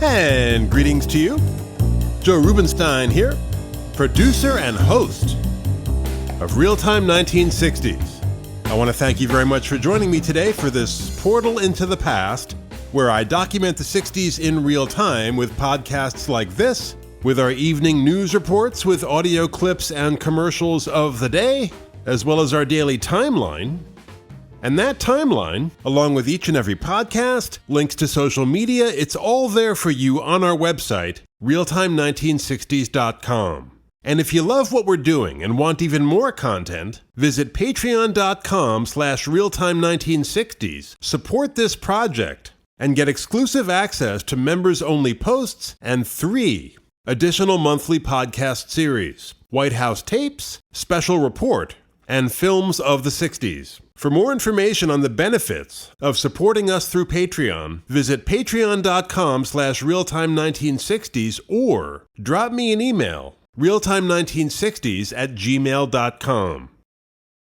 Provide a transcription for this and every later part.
And greetings to you. Joe Rubenstein here, producer and host of Real-Time 1960s. I want to thank you very much for joining me today for this portal into the past, where I document the 60s in real time with podcasts like this, with our evening news reports with audio clips and commercials of the day, as well as our daily timeline. And that timeline, along with each and every podcast, links to social media, it's all there for you on our website, realtime1960s.com. And if you love what we're doing and want even more content, visit patreon.com/realtime1960s, support this project, and get exclusive access to members-only posts and 3 additional monthly podcast series: White House Tapes, Special Report, and Films of the 60s. For more information on the benefits of supporting us through Patreon, visit patreon.com/realtime1960s or drop me an email, realtime1960s@gmail.com.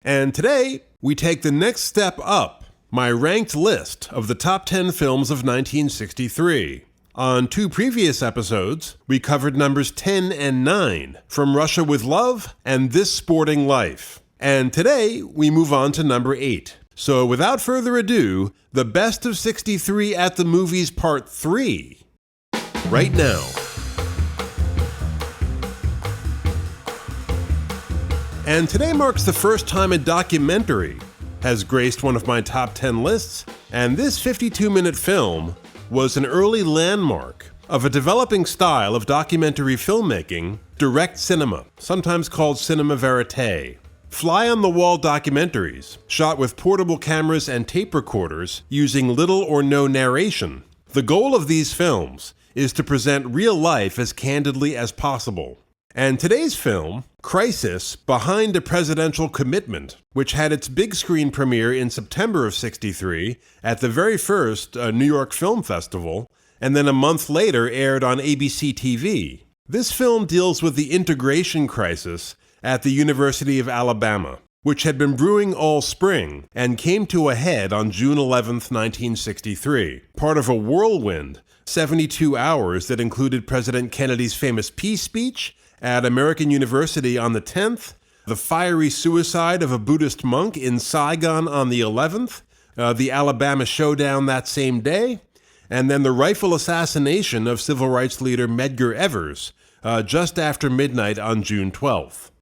And today, we take the next step up my ranked list of the top 10 films of 1963. On 2 previous episodes, we covered numbers 10 and 9, From Russia with Love and This Sporting Life. And today, we move on to number 8. So without further ado, the Best of 63 at the Movies Part 3, right now. And today marks the first time a documentary has graced one of my top 10 lists, and this 52-minute film was an early landmark of a developing style of documentary filmmaking, direct cinema, sometimes called cinema verite. Fly-on-the-wall documentaries, shot with portable cameras and tape recorders using little or no narration. The goal of these films is to present real life as candidly as possible. And today's film, Crisis: Behind a Presidential Commitment, which had its big screen premiere in September of '63 at the very first New York Film Festival, and then a month later aired on ABC TV. This film deals with the integration crisis at the University of Alabama, which had been brewing all spring and came to a head on June 11, 1963, part of a whirlwind 72 hours that included President Kennedy's famous peace speech at American University on the 10th, the fiery suicide of a Buddhist monk in Saigon on the 11th, the Alabama showdown that same day, and then the rifle assassination of civil rights leader Medgar Evers just after midnight on June 12th.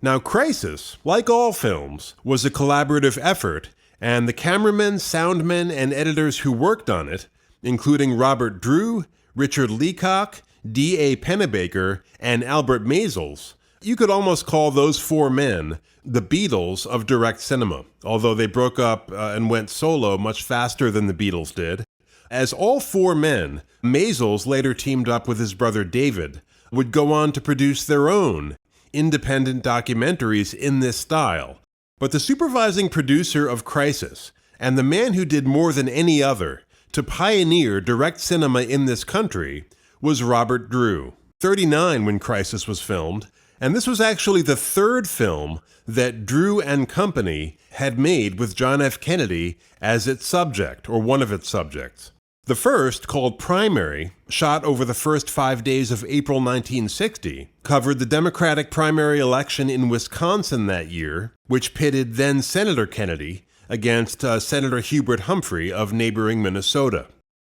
Now, Crisis, like all films, was a collaborative effort, and the cameramen, soundmen, and editors who worked on it, including Robert Drew, Richard Leacock, D.A. Pennebaker, and Albert Maysles, you could almost call those 4 men the Beatles of direct cinema, although they broke up and went solo much faster than the Beatles did. As all 4 men, Maysles later teamed up with his brother David, would go on to produce their own independent documentaries in this style. But the supervising producer of Crisis, and the man who did more than any other to pioneer direct cinema in this country, was Robert Drew, 39 when Crisis was filmed, and this was actually the 3rd film that Drew and Company had made with John F. Kennedy as its subject, or one of its subjects. The first, called Primary, shot over the first 5 days of April 1960, covered the Democratic primary election in Wisconsin that year, which pitted then Senator Kennedy against Senator Hubert Humphrey of neighboring Minnesota.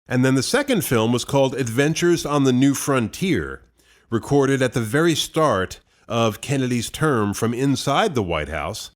And then the second film was called Adventures on the New Frontier, recorded at the very start of Kennedy's term from inside the White House.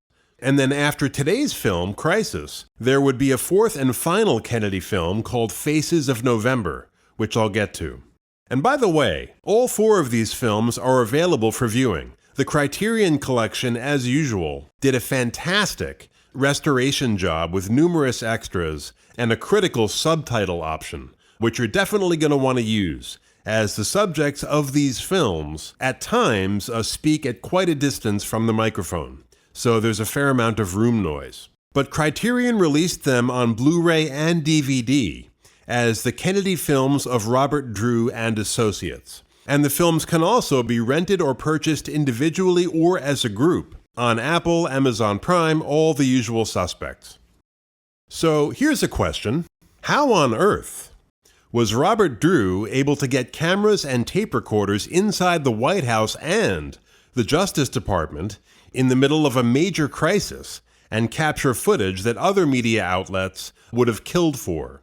And then after today's film, Crisis, there would be a 4th and final Kennedy film called Faces of November, which I'll get to. And by the way, all 4 of these films are available for viewing. The Criterion Collection, as usual, did a fantastic restoration job with numerous extras and a critical subtitle option, which you're definitely going to want to use, as the subjects of these films at times speak at quite a distance from the microphone. So there's a fair amount of room noise. But Criterion released them on Blu-ray and DVD as the Kennedy Films of Robert Drew and Associates. And the films can also be rented or purchased individually or as a group on Apple, Amazon Prime, all the usual suspects. So here's a question. How on earth was Robert Drew able to get cameras and tape recorders inside the White House and the Justice Department in the middle of a major crisis and capture footage that other media outlets would have killed for?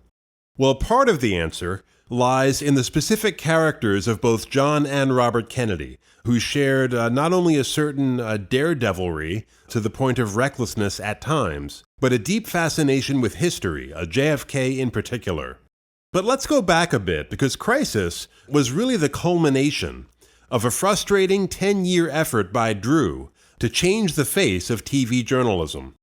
Well, part of the answer lies in the specific characters of both John and Robert Kennedy, who shared not only a certain daredevilry to the point of recklessness at times, but a deep fascination with history, JFK in particular. But let's go back a bit, because Crisis was really the culmination of a frustrating 10-year effort by Drew to change the face of TV journalism.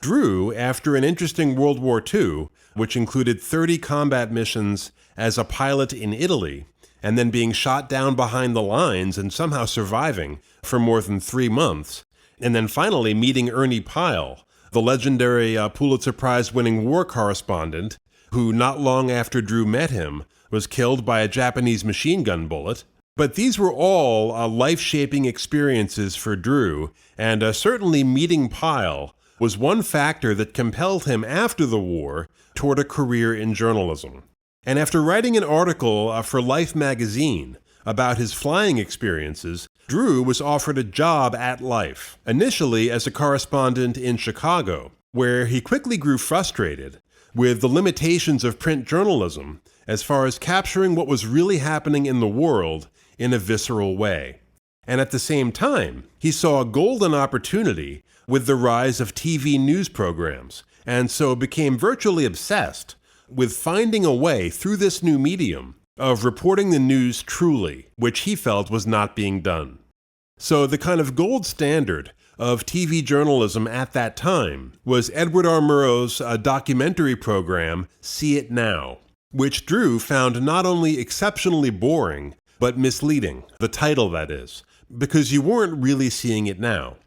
Drew, after an interesting World War II, which included 30 combat missions as a pilot in Italy, and then being shot down behind the lines and somehow surviving for more than 3 months, and then finally meeting Ernie Pyle, the legendary Pulitzer Prize-winning war correspondent, who not long after Drew met him was killed by a Japanese machine gun bullet. But these were all life-shaping experiences for Drew, and certainly meeting Pyle was one factor that compelled him after the war toward a career in journalism. And after writing an article for Life magazine about his flying experiences, Drew was offered a job at Life, initially as a correspondent in Chicago, where he quickly grew frustrated with the limitations of print journalism as far as capturing what was really happening in the world in a visceral way. And at the same time, he saw a golden opportunity with the rise of TV news programs, and so became virtually obsessed with finding a way through this new medium of reporting the news truly, which he felt was not being done. So the kind of gold standard of TV journalism at that time was Edward R. Murrow's documentary program, See It Now, which Drew found not only exceptionally boring, but misleading, the title that is, because you weren't really seeing it now.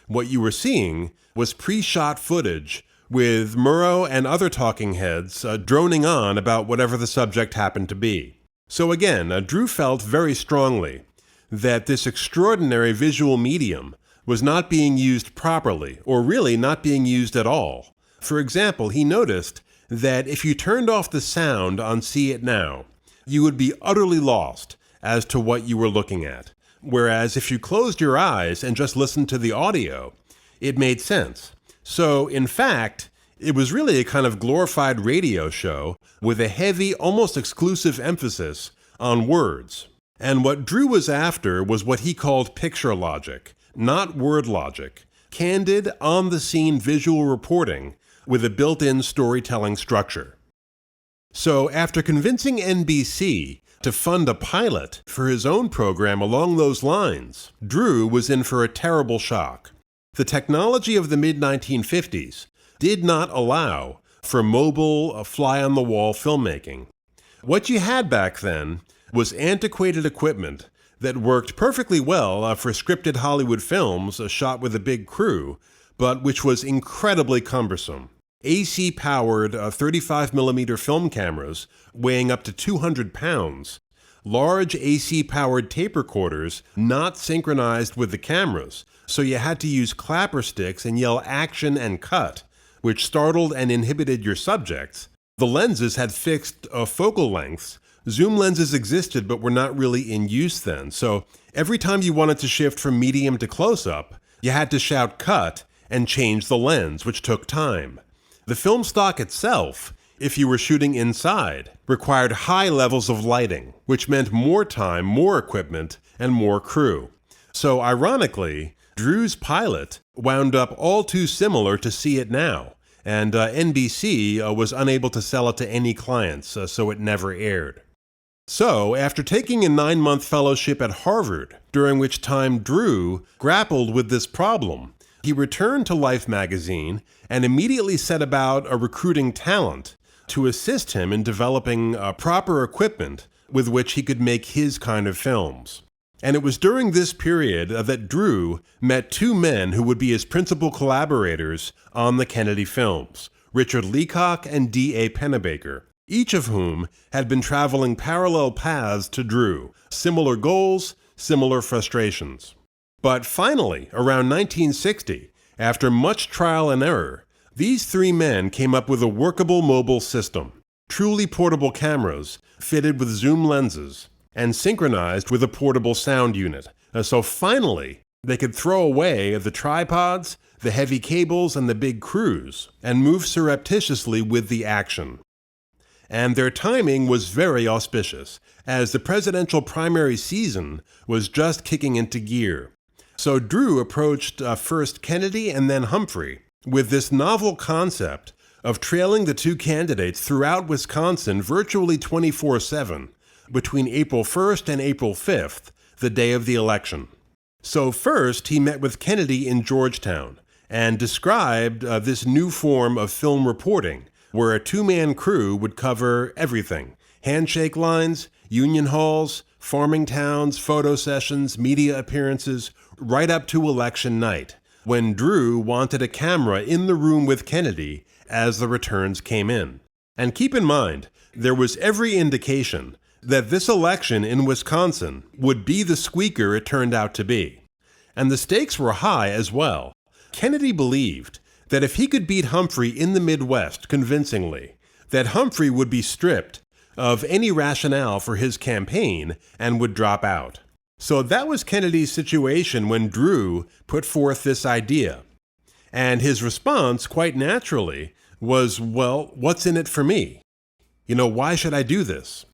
What you were seeing was pre-shot footage with Murrow and other talking heads droning on about whatever the subject happened to be. So again, Drew felt very strongly that this extraordinary visual medium was not being used properly, or really not being used at all. For example, he noticed that if you turned off the sound on See It Now, you would be utterly lost as to what you were looking at. Whereas if you closed your eyes and just listened to the audio, it made sense. So, in fact, it was really a kind of glorified radio show with a heavy, almost exclusive emphasis on words. And what Drew was after was what he called picture logic, not word logic, candid, on-the-scene visual reporting with a built-in storytelling structure. So, after convincing NBC to fund a pilot for his own program along those lines, Drew was in for a terrible shock. The technology of the mid-1950s did not allow for mobile, fly-on-the-wall filmmaking. What you had back then was antiquated equipment that worked perfectly well for scripted Hollywood films shot with a big crew, but which was incredibly cumbersome. AC-powered 35mm film cameras weighing up to 200 pounds, large AC-powered tape recorders not synchronized with the cameras, so you had to use clapper sticks and yell action and cut, which startled and inhibited your subjects. The lenses had fixed focal lengths. Zoom lenses existed but were not really in use then, so every time you wanted to shift from medium to close-up, you had to shout cut and change the lens, which took time. The film stock itself, if you were shooting inside, required high levels of lighting, which meant more time, more equipment, and more crew. So ironically, Drew's pilot wound up all too similar to See It Now, and NBC was unable to sell it to any clients, so it never aired. So, after taking a 9-month fellowship at Harvard, during which time Drew grappled with this problem, he returned to Life magazine and immediately set about recruiting talent to assist him in developing proper equipment with which he could make his kind of films. And it was during this period that Drew met 2 men who would be his principal collaborators on the Kennedy films, Richard Leacock and D.A. Pennebaker, each of whom had been traveling parallel paths to Drew, similar goals, similar frustrations. But finally, around 1960, after much trial and error, these 3 men came up with a workable mobile system. truly portable cameras fitted with zoom lenses and synchronized with a portable sound unit. So finally, they could throw away the tripods, the heavy cables, and the big crews and move surreptitiously with the action. And their timing was very auspicious, as the presidential primary season was just kicking into gear. So Drew approached first Kennedy and then Humphrey with this novel concept of trailing the two candidates throughout Wisconsin virtually 24/7 between April 1st and April 5th, the day of the election. So first, he met with Kennedy in Georgetown and described this new form of film reporting, where a two-man crew would cover everything: handshake lines, union halls, farming towns, photo sessions, media appearances, right up to election night, when Drew wanted a camera in the room with Kennedy as the returns came in. And keep in mind, there was every indication that this election in Wisconsin would be the squeaker it turned out to be. And the stakes were high as well. Kennedy believed that if he could beat Humphrey in the Midwest convincingly, that Humphrey would be stripped of any rationale for his campaign and would drop out. So that was Kennedy's situation when Drew put forth this idea. And his response, quite naturally, was, well, what's in it for me? Why should I do this?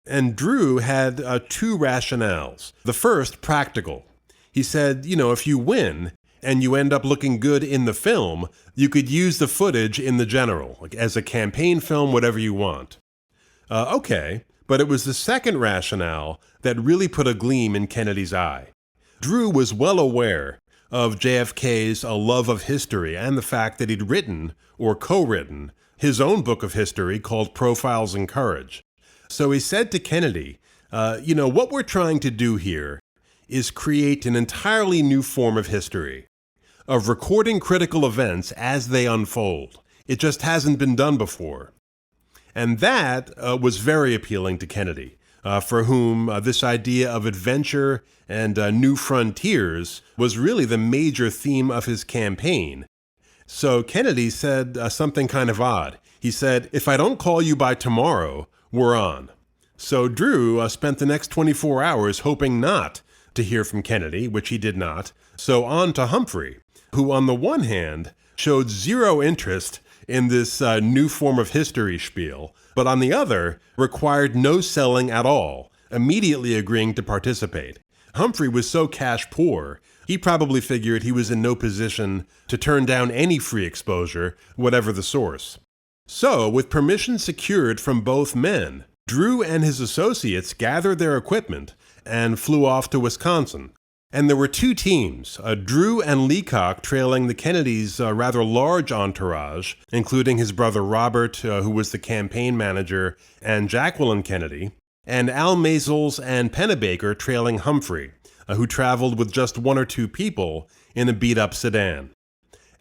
And Drew had two rationales. The first, practical. He said, if you win and you end up looking good in the film, you could use the footage in the general, like as a campaign film, whatever you want. Okay, but it was the second rationale that really put a gleam in Kennedy's eye. Drew was well aware of JFK's love of history and the fact that he'd written, or co-written, his own book of history called Profiles in Courage. So he said to Kennedy, what we're trying to do here is create an entirely new form of history, of recording critical events as they unfold. It just hasn't been done before. And that was very appealing to Kennedy, for whom this idea of adventure and new frontiers was really the major theme of his campaign. So Kennedy said something kind of odd. He said, if I don't call you by tomorrow, we're on. So Drew spent the next 24 hours hoping not to hear from Kennedy, which he did not. So on to Humphrey, who on the one hand showed zero interest in this new form of history spiel, but on the other required no selling at all, immediately agreeing to participate. Humphrey was so cash poor, he probably figured he was in no position to turn down any free exposure, whatever the source. So, with permission secured from both men, Drew and his associates gathered their equipment and flew off to Wisconsin. And there were two teams, Drew and Leacock trailing the Kennedys' rather large entourage, including his brother Robert, who was the campaign manager, and Jacqueline Kennedy, and Al Maisels and Pennebaker trailing Humphrey, who traveled with just one or two people in a beat-up sedan.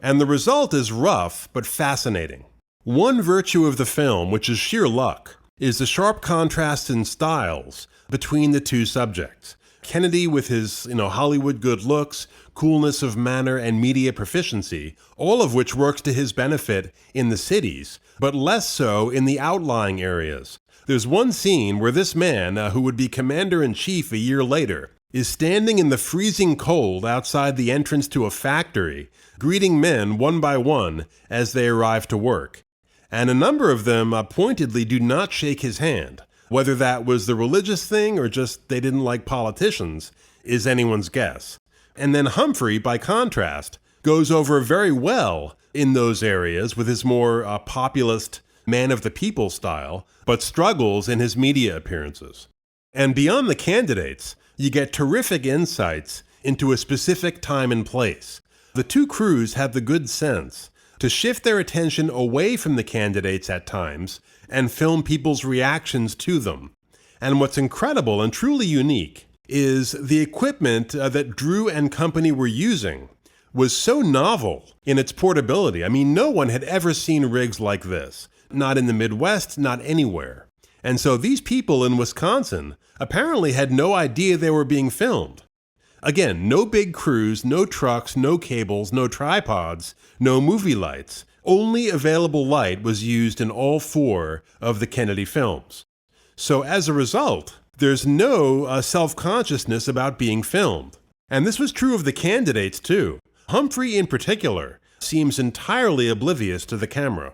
And the result is rough but fascinating. One virtue of the film, which is sheer luck, is the sharp contrast in styles between the two subjects. Kennedy with his, Hollywood good looks, coolness of manner, and media proficiency, all of which works to his benefit in the cities, but less so in the outlying areas. There's one scene where this man, who would be commander-in-chief a year later, is standing in the freezing cold outside the entrance to a factory, greeting men one by one as they arrive to work. And a number of them pointedly do not shake his hand. Whether that was the religious thing or just they didn't like politicians is anyone's guess. And then Humphrey, by contrast, goes over very well in those areas with his more populist, man-of-the-people style, but struggles in his media appearances. And beyond the candidates, you get terrific insights into a specific time and place. The two crews had the good sense to shift their attention away from the candidates at times and film people's reactions to them. And what's incredible and truly unique is the equipment that Drew and company were using was so novel in its portability. I mean, no one had ever seen rigs like this. Not in the Midwest, not anywhere. And so these people in Wisconsin apparently had no idea they were being filmed. Again, no big crews, no trucks, no cables, no tripods, no movie lights, only available light was used in all 4 of the Kennedy films. So as a result, there's no self-consciousness about being filmed. And this was true of the candidates too. Humphrey in particular seems entirely oblivious to the camera.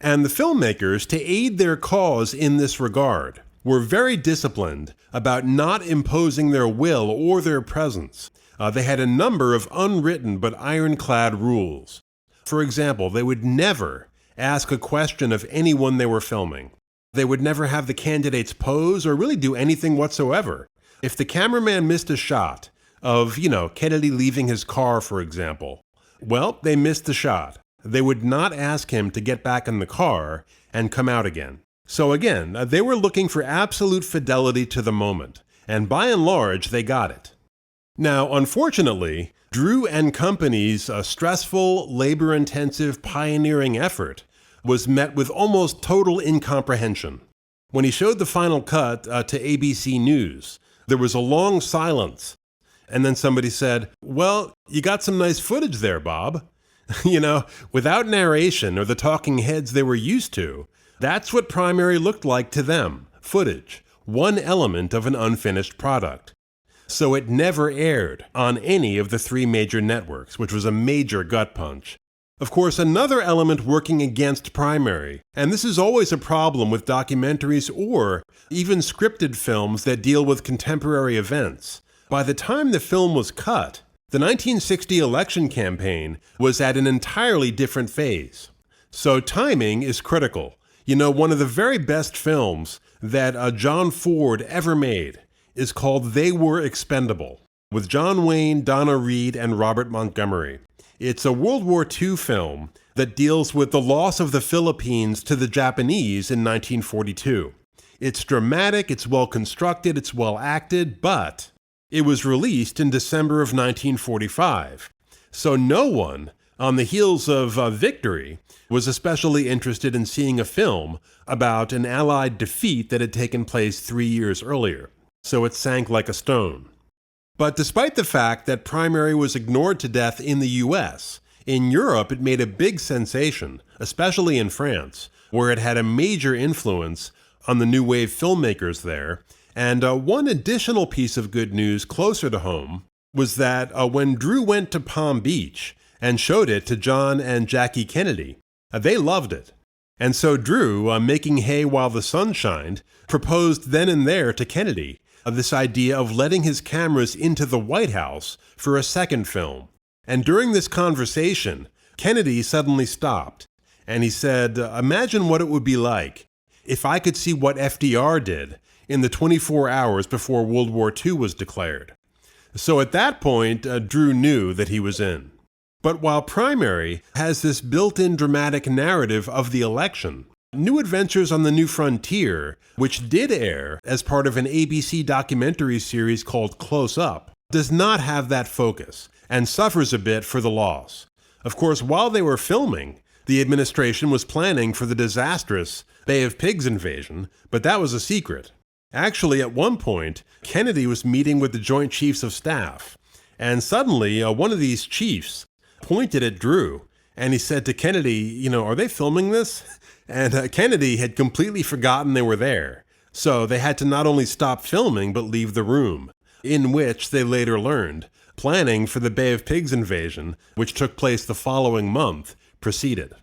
And the filmmakers, to aid their cause in this regard, were very disciplined about not imposing their will or their presence. They had a number of unwritten but ironclad rules. For example, they would never ask a question of anyone they were filming. They would never have the candidates pose or really do anything whatsoever. If the cameraman missed a shot of, Kennedy leaving his car, for example, well, they missed the shot. They would not ask him to get back in the car and come out again. So again, they were looking for absolute fidelity to the moment, and by and large, they got it. Now, unfortunately, Drew and Company's stressful, labor-intensive, pioneering effort was met with almost total incomprehension. When he showed the final cut to ABC News, there was a long silence, and then somebody said, "Well, you got some nice footage there, Bob." Without narration or the talking heads they were used to, that's what Primary looked like to them, footage, one element of an unfinished product. So it never aired on any of the 3 major networks, which was a major gut punch. Of course, another element working against Primary, and this is always a problem with documentaries or even scripted films that deal with contemporary events. By the time the film was cut, the 1960 election campaign was at an entirely different phase. So timing is critical. One of the very best films that John Ford ever made is called They Were Expendable, with John Wayne, Donna Reed, and Robert Montgomery. It's a World War II film that deals with the loss of the Philippines to the Japanese in 1942. It's dramatic, it's well constructed, it's well acted, but it was released in December of 1945. So no one, on the heels of victory, was especially interested in seeing a film about an Allied defeat that had taken place 3 years earlier. So it sank like a stone. But despite the fact that Primary was ignored to death in the US, in Europe it made a big sensation, especially in France, where it had a major influence on the new wave filmmakers there. And one additional piece of good news closer to home was that when Drew went to Palm Beach and showed it to John and Jackie Kennedy, they loved it. And so Drew, making hay while the sun shined, proposed then and there to Kennedy this idea of letting his cameras into the White House for a second film. And during this conversation, Kennedy suddenly stopped, and he said, "Imagine what it would be like if I could see what FDR did in the 24 hours before World War II was declared." So at that point, Drew knew that he was in. But while Primary has this built-in dramatic narrative of the election, New Adventures on the New Frontier, which did air as part of an ABC documentary series called Close Up, does not have that focus and suffers a bit for the loss. Of course, while they were filming, the administration was planning for the disastrous Bay of Pigs invasion, but that was a secret. Actually, at one point, Kennedy was meeting with the Joint Chiefs of Staff, and suddenly one of these chiefs pointed at Drew, and he said to Kennedy, "Are they filming this?" And Kennedy had completely forgotten they were there. So they had to not only stop filming, but leave the room, in which they later learned planning for the Bay of Pigs invasion, which took place the following month, proceeded.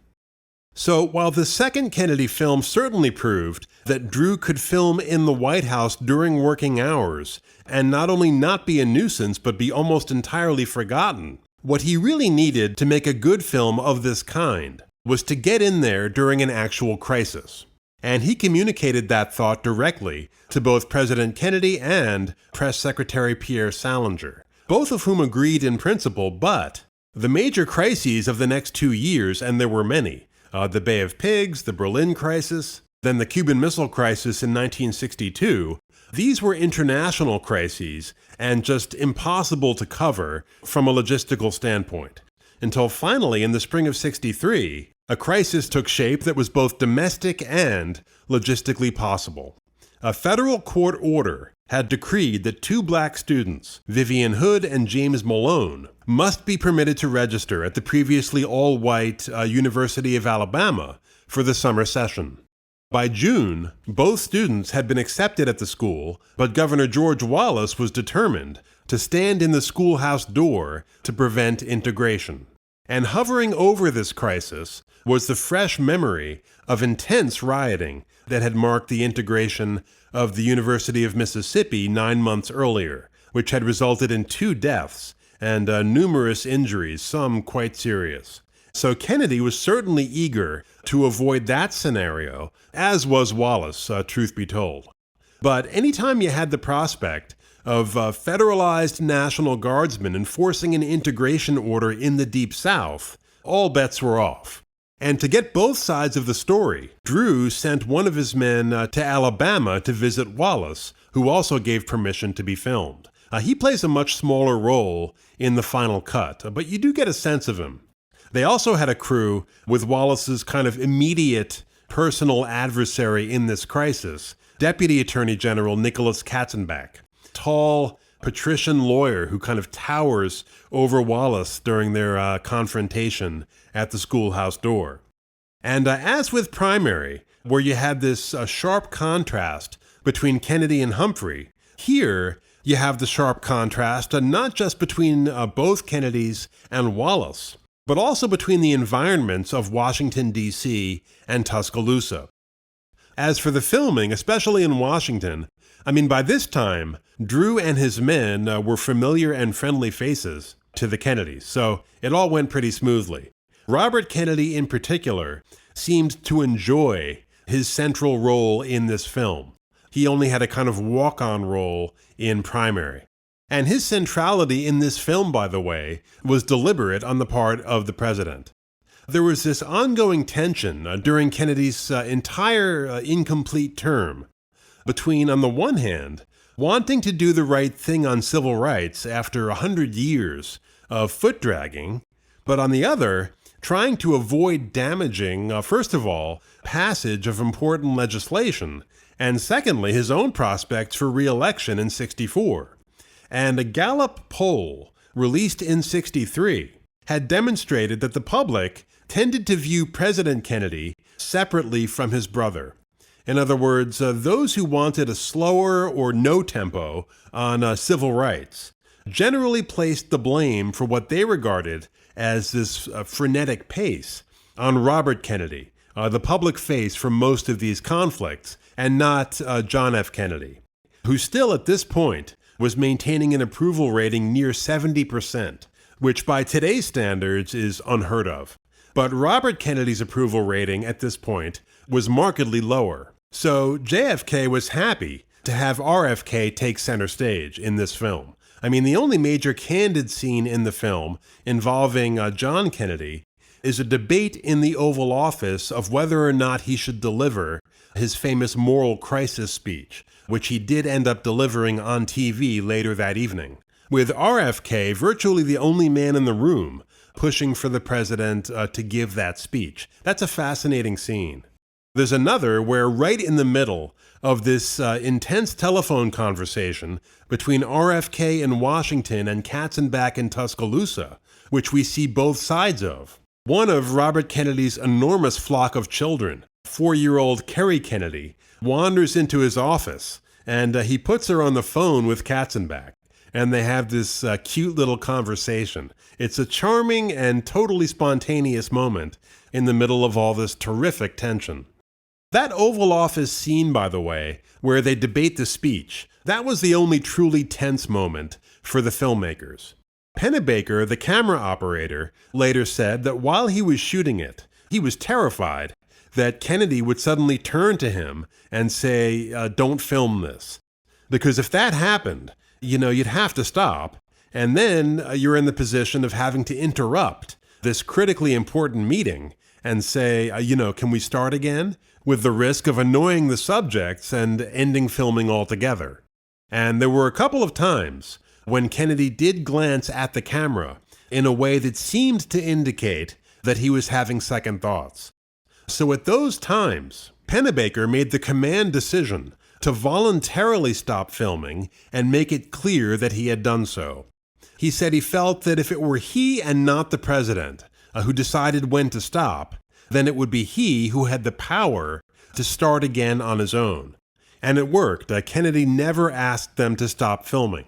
So while the second Kennedy film certainly proved that Drew could film in the White House during working hours, and not only not be a nuisance, but be almost entirely forgotten, what he really needed to make a good film of this kind was to get in there during an actual crisis. And he communicated that thought directly to both President Kennedy and Press Secretary Pierre Salinger, both of whom agreed in principle, but the major crises of the next 2 years, and there were many, the Bay of Pigs, the Berlin crisis, then the Cuban Missile Crisis in 1962, these were international crises and just impossible to cover from a logistical standpoint. Until finally, in the spring of '63, a crisis took shape that was both domestic and logistically possible. A federal court order had decreed that 2 black students, Vivian Hood and James Malone, must be permitted to register at the previously all-white University of Alabama for the summer session. By June, both students had been accepted at the school, but Governor George Wallace was determined to stand in the schoolhouse door to prevent integration. And hovering over this crisis was the fresh memory of intense rioting that had marked the integration of the University of Mississippi 9 months earlier, which had resulted in 2 deaths and numerous injuries, some quite serious. So Kennedy was certainly eager to avoid that scenario, as was Wallace, truth be told. But anytime you had the prospect of federalized National Guardsmen enforcing an integration order in the Deep South, all bets were off. And to get both sides of the story, Drew sent one of his men to Alabama to visit Wallace, who also gave permission to be filmed. He plays a much smaller role in the final cut, but you do get a sense of him. They also had a crew with Wallace's kind of immediate personal adversary in this crisis, Deputy Attorney General Nicholas Katzenbach, tall patrician lawyer who kind of towers over Wallace during their confrontation at the schoolhouse door. And as with Primary, where you had this sharp contrast between Kennedy and Humphrey, here you have the sharp contrast not just between both Kennedys and Wallace, but also between the environments of Washington, D.C. and Tuscaloosa. As for the filming, especially in Washington, by this time, Drew and his men were familiar and friendly faces to the Kennedys, so it all went pretty smoothly. Robert Kennedy, in particular, seemed to enjoy his central role in this film. He only had a kind of walk-on role in Primary. And his centrality in this film, by the way, was deliberate on the part of the president. There was this ongoing tension during Kennedy's entire incomplete term between, on the one hand, wanting to do the right thing on civil rights after 100 years of foot-dragging, but on the other, trying to avoid damaging, first of all, passage of important legislation, and secondly, his own prospects for re-election in '64. And a Gallup poll released in '63 had demonstrated that the public tended to view President Kennedy separately from his brother. In other words, those who wanted a slower or no tempo on civil rights generally placed the blame for what they regarded as this frenetic pace on Robert Kennedy, the public face for most of these conflicts, and not John F. Kennedy, who still at this point was maintaining an approval rating near 70%, which by today's standards is unheard of. But Robert Kennedy's approval rating at this point was markedly lower. So JFK was happy to have RFK take center stage in this film. The only major candid scene in the film involving John Kennedy is a debate in the Oval Office of whether or not he should deliver his famous moral crisis speech, which he did end up delivering on TV later that evening, with RFK virtually the only man in the room pushing for the president to give that speech. That's a fascinating scene. There's another where right in the middle of this intense telephone conversation between RFK in Washington and Katzenbach in Tuscaloosa, which we see both sides of, one of Robert Kennedy's enormous flock of children, 4-year-old Kerry Kennedy, wanders into his office, and he puts her on the phone with Katzenbach, and they have this cute little conversation. It's a charming and totally spontaneous moment in the middle of all this terrific tension. That Oval Office scene, by the way, where they debate the speech, that was the only truly tense moment for the filmmakers. Pennebaker, the camera operator, later said that while he was shooting it, he was terrified that Kennedy would suddenly turn to him and say, don't film this. Because if that happened, you'd have to stop, and then you're in the position of having to interrupt this critically important meeting and say, can we start again? With the risk of annoying the subjects and ending filming altogether. And there were a couple of times when Kennedy did glance at the camera in a way that seemed to indicate that he was having second thoughts. So at those times, Pennebaker made the command decision to voluntarily stop filming and make it clear that he had done so. He said he felt that if it were he and not the president who decided when to stop, then it would be he who had the power to start again on his own. And it worked. Kennedy never asked them to stop filming.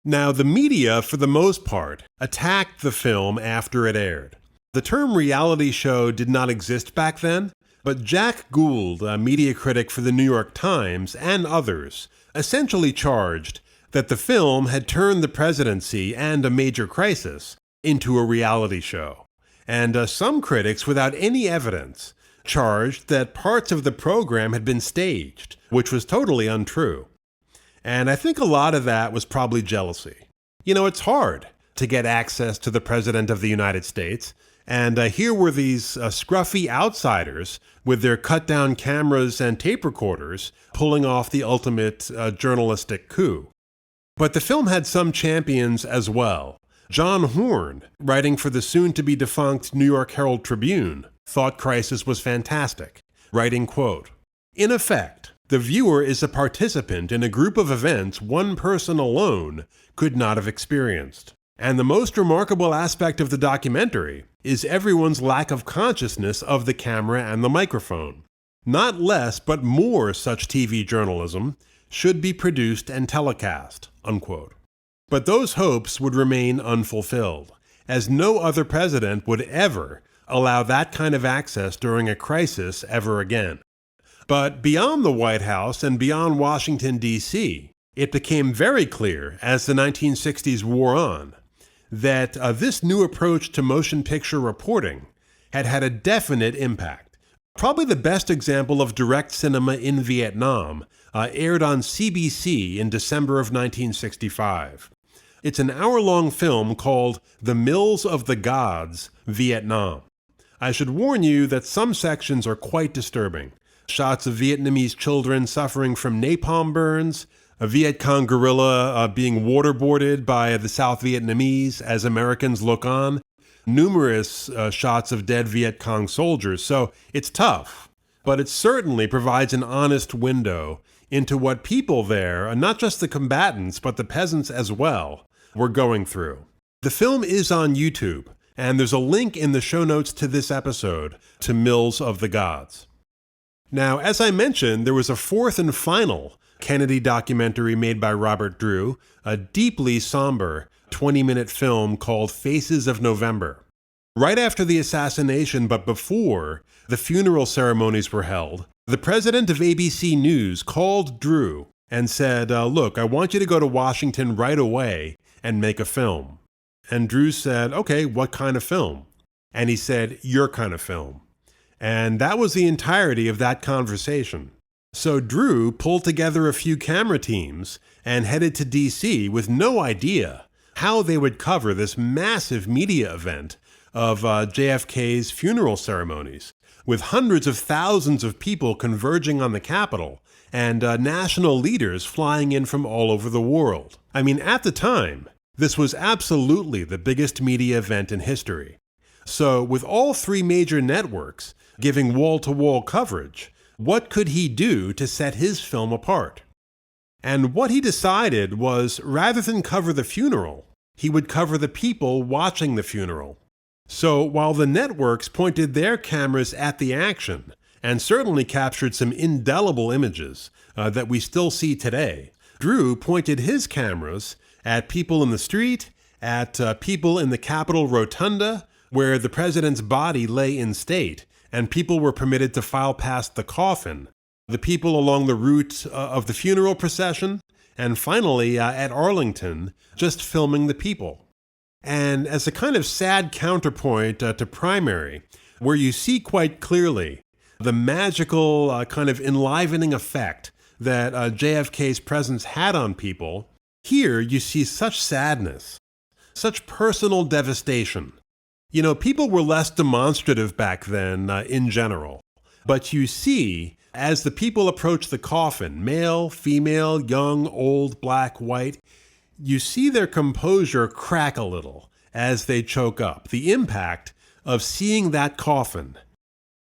Now, the media, for the most part, attacked the film after it aired. The term reality show did not exist back then, but Jack Gould, a media critic for the New York Times and others, essentially charged that the film had turned the presidency and a major crisis into a reality show. And some critics, without any evidence, charged that parts of the program had been staged, which was totally untrue. And I think a lot of that was probably jealousy. You know, it's hard to get access to the President of the United States, and here were these scruffy outsiders with their cut-down cameras and tape recorders pulling off the ultimate journalistic coup. But the film had some champions as well. John Horn, writing for the soon-to-be-defunct New York Herald Tribune, thought Crisis was fantastic, writing, quote, "In effect, the viewer is a participant in a group of events one person alone could not have experienced. And the most remarkable aspect of the documentary is everyone's lack of consciousness of the camera and the microphone. Not less, but more such TV journalism should be produced and telecast," unquote. But those hopes would remain unfulfilled, as no other president would ever allow that kind of access during a crisis ever again. But beyond the White House and beyond Washington, D.C., it became very clear as the 1960s wore on that this new approach to motion picture reporting had had a definite impact. Probably the best example of direct cinema in Vietnam aired on CBC in December of 1965. It's an hour-long film called The Mills of the Gods, Vietnam. I should warn you that some sections are quite disturbing. Shots of Vietnamese children suffering from napalm burns, a Viet Cong guerrilla being waterboarded by the South Vietnamese as Americans look on, numerous shots of dead Viet Cong soldiers. So it's tough, but it certainly provides an honest window into what people there, not just the combatants, but the peasants as well, were going through. The film is on YouTube, and there's a link in the show notes to this episode to Mills of the Gods. Now, as I mentioned, there was a fourth and final Kennedy documentary made by Robert Drew, a deeply somber 20-minute film called Faces of November. Right after the assassination, but before the funeral ceremonies were held, the president of ABC News called Drew and said, look, I want you to go to Washington right away and make a film. And Drew said, okay, what kind of film? And he said, your kind of film. And that was the entirety of that conversation. So Drew pulled together a few camera teams and headed to D.C. with no idea how they would cover this massive media event of JFK's funeral ceremonies, with hundreds of thousands of people converging on the Capitol and national leaders flying in from all over the world. I mean, at the time, this was absolutely the biggest media event in history. So with all three major networks giving wall-to-wall coverage, what could he do to set his film apart? And what he decided was, rather than cover the funeral, he would cover the people watching the funeral. So while the networks pointed their cameras at the action, and certainly captured some indelible images that we still see today, Drew pointed his cameras at people in the street, at people in the Capitol Rotunda, where the president's body lay in state, and people were permitted to file past the coffin, the people along the route of the funeral procession, and finally at Arlington, just filming the people. And as a kind of sad counterpoint to Primary, where you see quite clearly the magical kind of enlivening effect that JFK's presence had on people, here you see such sadness, such personal devastation. You know, people were less demonstrative back then in general, but you see, as the people approach the coffin, male, female, young, old, black, white, you see their composure crack a little as they choke up. The impact of seeing that coffin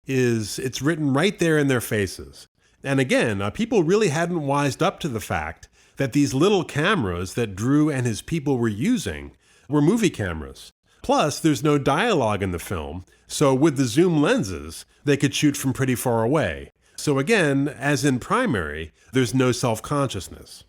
it's written right there in their faces. And again, people really hadn't wised up to the fact that these little cameras that Drew and his people were using were movie cameras. Plus, there's no dialogue in the film, so with the zoom lenses, they could shoot from pretty far away. So again, as in Primary, there's no self-consciousness.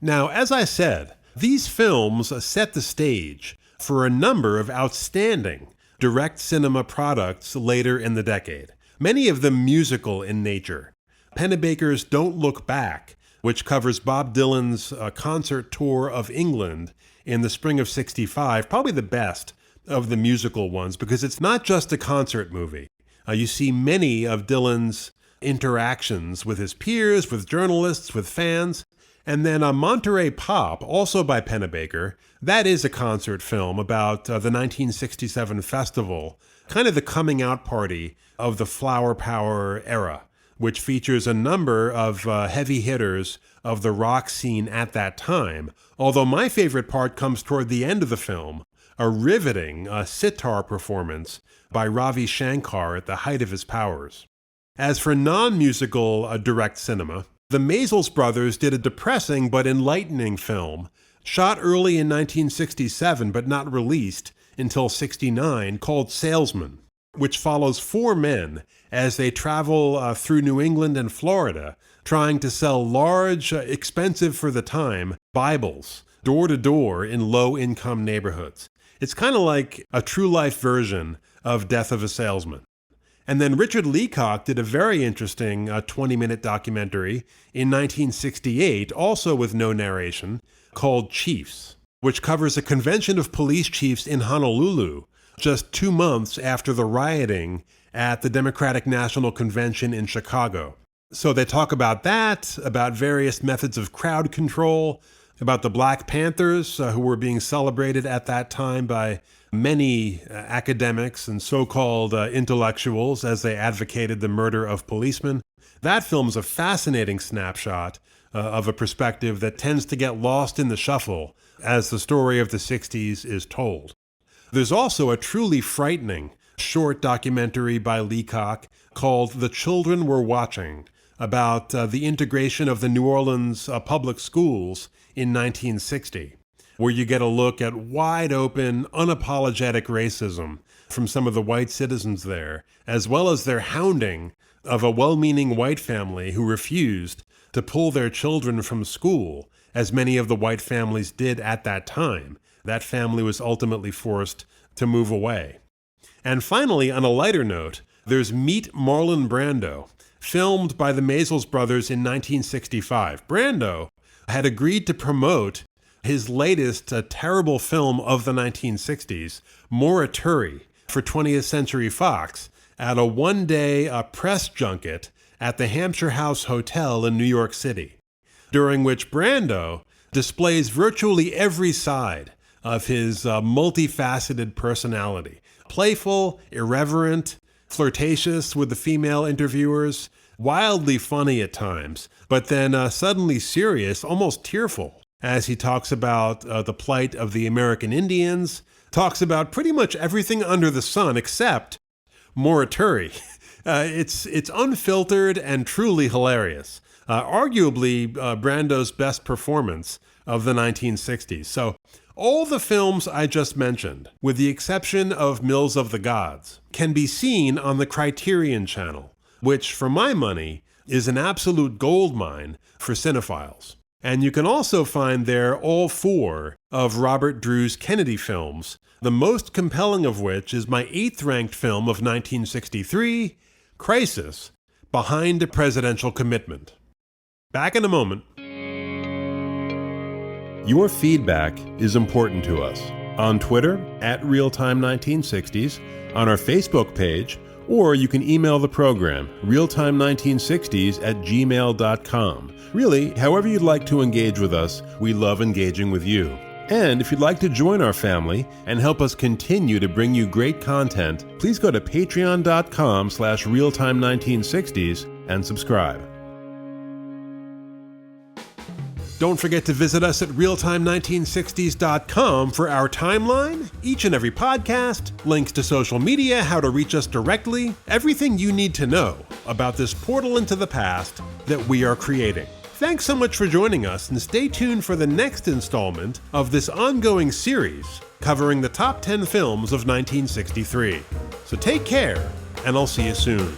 Now, as I said, these films set the stage for a number of outstanding direct cinema products later in the decade, many of them musical in nature. Pennebaker's Don't Look Back, which covers Bob Dylan's concert tour of England in the spring of '65, probably the best of the musical ones, because it's not just a concert movie. You see many of Dylan's interactions with his peers, with journalists, with fans. And then Monterey Pop, also by Pennebaker, that is a concert film about the 1967 festival, kind of the coming out party of the Flower Power era, which features a number of heavy hitters of the rock scene at that time. Although my favorite part comes toward the end of the film, a riveting sitar performance by Ravi Shankar at the height of his powers. As for non-musical direct cinema, the Maysles brothers did a depressing but enlightening film, shot early in 1967 but not released until '69, called Salesman, which follows four men as they travel through New England and Florida, trying to sell large, expensive for the time, Bibles, door to door in low-income neighborhoods. It's kind of like a true-life version of Death of a Salesman. And then Richard Leacock did a very interesting 20-minute documentary in 1968, also with no narration, called Chiefs, which covers a convention of police chiefs in Honolulu just 2 months after the rioting at the Democratic National Convention in Chicago. So they talk about that, about various methods of crowd control, about the Black Panthers who were being celebrated at that time by many academics and so-called intellectuals as they advocated the murder of policemen. That film is a fascinating snapshot of a perspective that tends to get lost in the shuffle as the story of the 60s is told. There's also a truly frightening short documentary by Leacock called The Children Were Watching, about the integration of the New Orleans public schools in 1960, where you get a look at wide-open, unapologetic racism from some of the white citizens there, as well as their hounding of a well-meaning white family who refused to pull their children from school, as many of the white families did at that time. That family was ultimately forced to move away. And finally, on a lighter note, there's Meet Marlon Brando, filmed by the Maysles brothers in 1965. Brando had agreed to promote his latest terrible film of the 1960s, Morituri, for 20th Century Fox at a one-day press junket at the Hampshire House Hotel in New York City, during which Brando displays virtually every side of his multifaceted personality. Playful, irreverent, flirtatious with the female interviewers, wildly funny at times, but then suddenly serious, almost tearful, as he talks about the plight of the American Indians, talks about pretty much everything under the sun except Morituri. It's unfiltered and truly hilarious. Arguably Brando's best performance of the 1960s. So all the films I just mentioned, with the exception of Mills of the Gods, can be seen on the Criterion Channel, which, for my money, is an absolute goldmine for cinephiles. And you can also find there all four of Robert Drew's Kennedy films, the most compelling of which is my 8th-ranked film of 1963, Crisis, Behind a Presidential Commitment. Back in a moment. Your feedback is important to us. On Twitter, @Realtime1960s, on our Facebook page, or you can email the program, realtime1960s@gmail.com. Really, however you'd like to engage with us, we love engaging with you. And if you'd like to join our family and help us continue to bring you great content, please go to patreon.com/realtime1960s and subscribe. Don't forget to visit us at realtime1960s.com for our timeline, each and every podcast, links to social media, how to reach us directly, everything you need to know about this portal into the past that we are creating. Thanks so much for joining us, and stay tuned for the next installment of this ongoing series covering the top 10 films of 1963. So take care, and I'll see you soon.